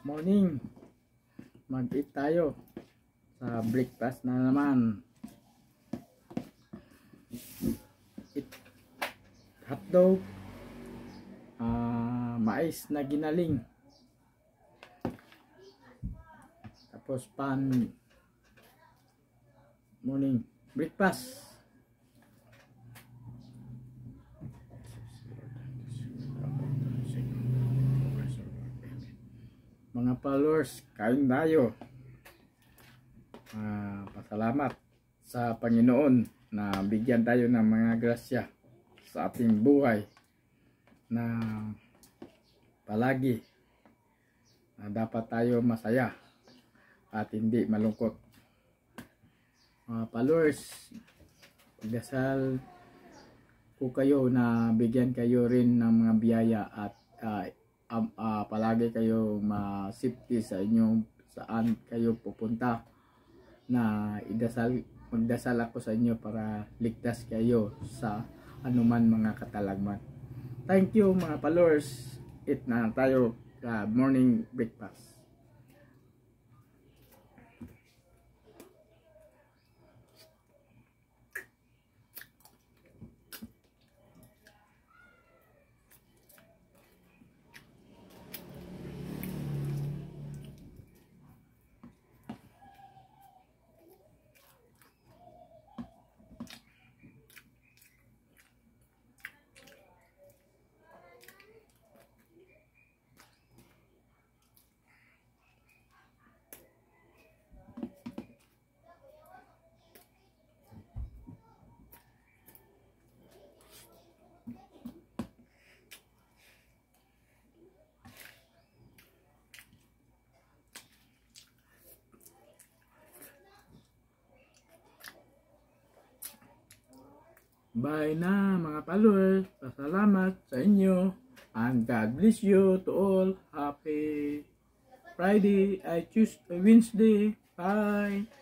Morning, mag-eat tayo sa breakfast na naman. Hotdog, mais na ginaling, tapos pan. Morning breakfast. Mga followers, kain tayo. Pasalamat sa Panginoon na bigyan tayo ng mga grasya sa ating buhay, na palagi na dapat tayo masaya at hindi malungkot. Mga followers, pagdasal ko kayo na bigyan kayo rin ng mga biyaya at palagi kayo ma-safety sa inyong saan kayo pupunta, na magdasal ako sa inyo para ligtas kayo sa anuman mga katalagman. Thank you mga followers. Eat na tayo morning breakfast. Bye na mga followers. Pasalamat sa inyo. And God bless you to all. Happy Friday. Wednesday. Bye.